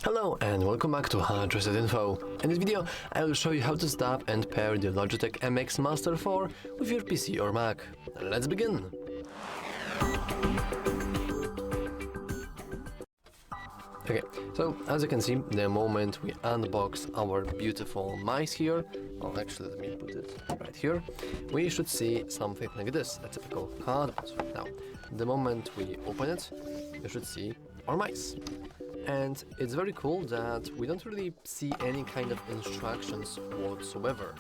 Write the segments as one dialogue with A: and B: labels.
A: Hello and welcome back to HardReset.Info. In this video, I will show you how to stop and pair the Logitech MX Master 4 with your PC or Mac. Let's begin! Okay, so as you can see, the moment we unbox our beautiful mice here, well actually let me put it right here, we should see something like this, a typical cardboard. Now, the moment we open it, you should see our mice. And it's very cool that we don't really see any kind of instructions whatsoever.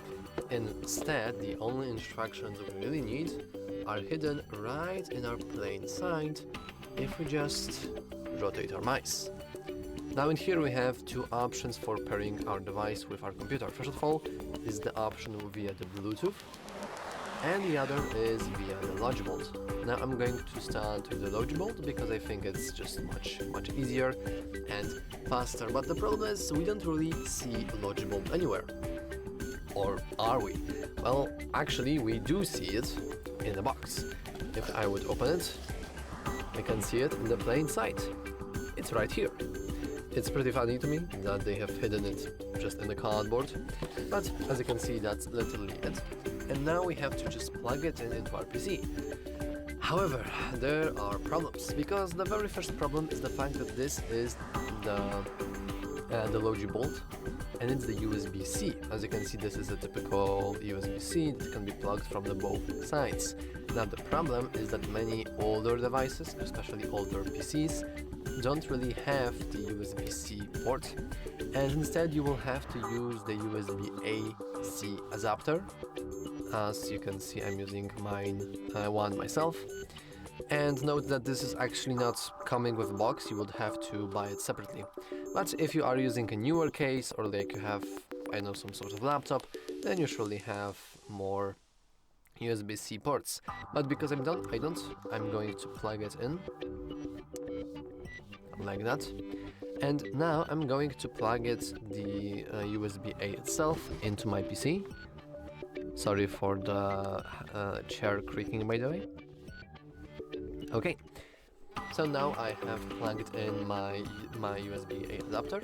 A: Instead, the only instructions we really need are hidden right in our plain sight if we just rotate our mice. Now in here we have two options for pairing our device with our computer. First of all is the option via the Bluetooth, and the other is via the LogiBolt. Now I'm going to start with the LogiBolt because I think it's just much easier and faster, but the problem is we don't really see LogiBolt anywhere. Or are we? Well, actually we do see it in the box. If I would open it, I can see it in the plain sight. It's right here. It's pretty funny to me that they have hidden it just in the cardboard, but as you can see, that's literally it. And now we have to just plug it into our PC. However, there are problems, because the very first problem is the fact that this is the LogiBolt, and it's the USB-C. As you can see, this is a typical USB-C that can be plugged from the both sides. Now the problem is that many older devices, especially older PCs, don't really have the USB-C port, and instead you will have to use the USB-A-C adapter. As you can see, I'm using one myself. And note that this is actually not coming with a box, you would have to buy it separately. But if you are using a newer case, or like you have, I know, some sort of laptop, then you surely have more USB-C ports. But because I'm going to plug it in like that. And now I'm going to plug the USB-A itself into my PC. Sorry for the chair creaking, by the way. Okay, so now I have plugged in my USB-A adapter.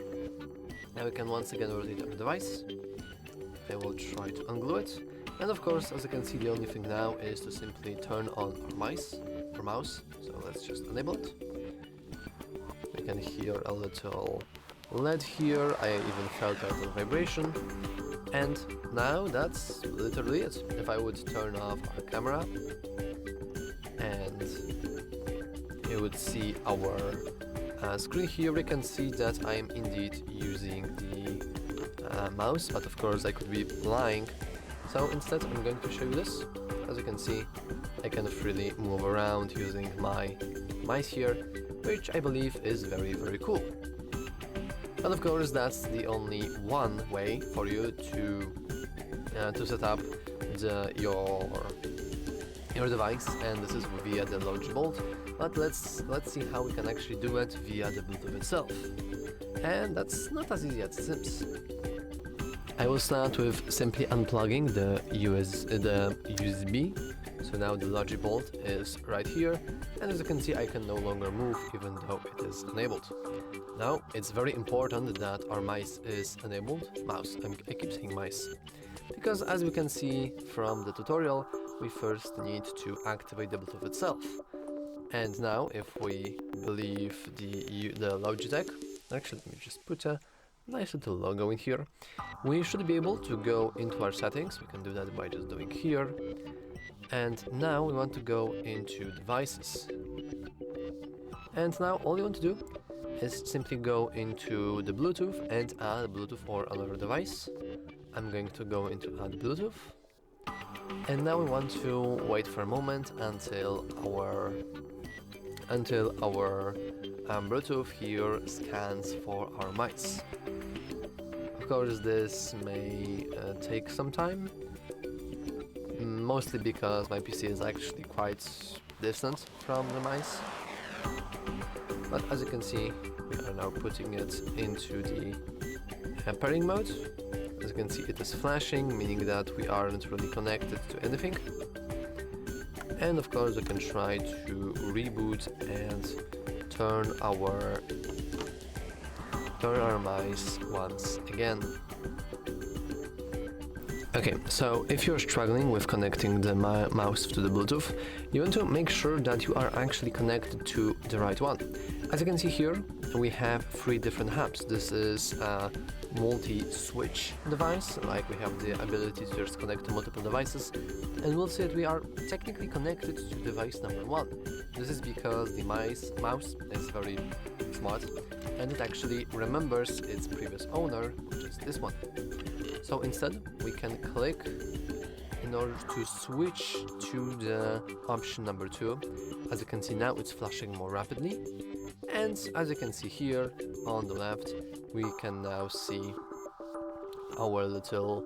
A: Now we can once again rotate our device. I will try to unglue it. And of course, as you can see, the only thing now is to simply turn on our mouse. So let's just enable it. We can hear a little LED here. I even felt a little vibration. And now that's literally it. If I would turn off our camera, and you would see our screen here, we can see that I am indeed using the mouse, but of course I could be lying. So instead I'm going to show you this. As you can see, I can freely move around using my mice here, which I believe is very cool. But of course, that's the only one way for you to set up your device, and this is via the LogiBolt. But let's see how we can actually do it via the Bluetooth itself. And that's not as easy as it seems. I will start with simply unplugging the USB. So now the LogiBolt is right here, and as you can see, I can no longer move even though it is enabled. Now, it's very important that our mice is enabled. I keep saying mice. Because as we can see from the tutorial, we first need to activate the Bluetooth itself. And now, if we believe the Logitech, actually let me just put a nice little logo in here, we should be able to go into our settings. We can do that by just doing here. And now we want to go into devices. And now all you want to do is simply go into the Bluetooth and add Bluetooth or another device. I'm going to go into add Bluetooth. And now we want to wait for a moment until our Bluetooth here scans for our mice. Of course, this may take some time. Mostly because my PC is actually quite distant from the mice. But as you can see, we are now putting it into the pairing mode. As you can see, it is flashing, meaning that we aren't really connected to anything. And of course, we can try to reboot and turn turn our mice once again. Okay, so if you're struggling with connecting the mouse to the Bluetooth, you want to make sure that you are actually connected to the right one. As you can see here, we have 3 different hubs. This is a multi-switch device, like we have the ability to just connect to multiple devices, and we'll see that we are technically connected to device number 1. This is because the mouse is very smart, and it actually remembers its previous owner, which is this one. So instead, we can click in order to switch to the option number 2. As you can see now, it's flashing more rapidly. And as you can see here on the left, we can now see our little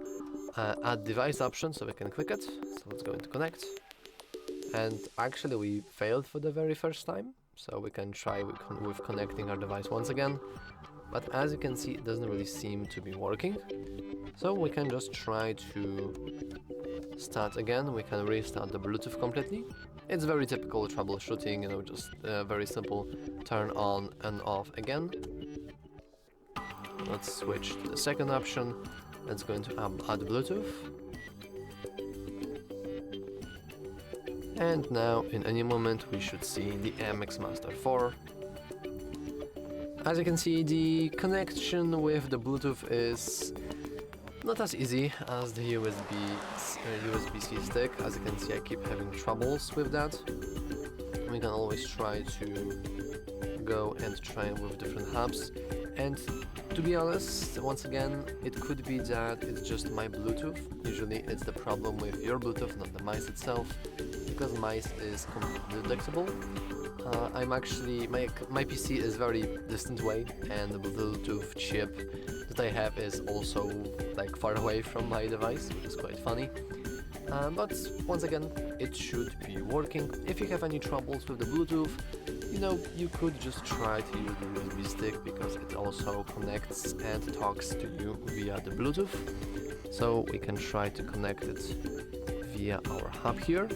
A: add device option, so we can click it. So let's go into connect. And actually we failed for the very first time, so we can try with connecting our device once again. But as you can see, it doesn't really seem to be working. So we can just try to start again. We can restart the Bluetooth completely. It's very typical troubleshooting, you know, just very simple, turn on and off again. Let's switch to the second option. Let's go into add Bluetooth. And now in any moment we should see the MX Master 4. As you can see, the connection with the Bluetooth is not as easy as the USB-C stick. As you can see, I keep having troubles with that. We can always try to go and try with different hubs. And to be honest, once again, it could be that it's just my Bluetooth. Usually it's the problem with your Bluetooth, not the mice itself, because mice is completely flexible. I'm actually, my PC is very distant away, and the Bluetooth chip that I have is also like far away from my device, which is quite funny. But once again, it should be working. If you have any troubles with the Bluetooth, you know, you could just try to use the USB stick, because it also connects and talks to you via the Bluetooth. So we can try to connect it via our hub here.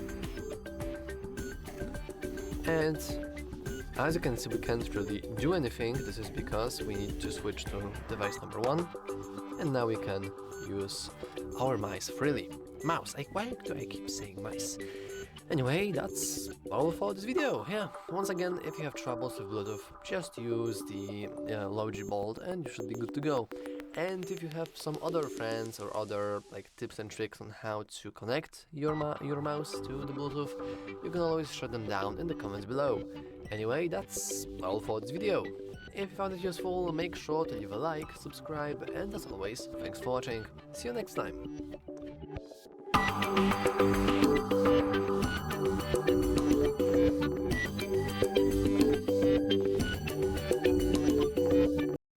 A: And as you can see, we can't really do anything. This is because we need to switch to device number 1, and now we can use our mice freely. Mouse, why do I keep saying mice? Anyway, that's all for this video. Yeah, once again, if you have troubles with Bluetooth, just use the LogiBolt and you should be good to go. And if you have some other friends or other tips and tricks on how to connect your mouse to the Bluetooth, you can always shut them down in the comments below. Anyway, that's all for this video. If you found it useful, make sure to leave a like, subscribe, and as always, thanks for watching. See you next time.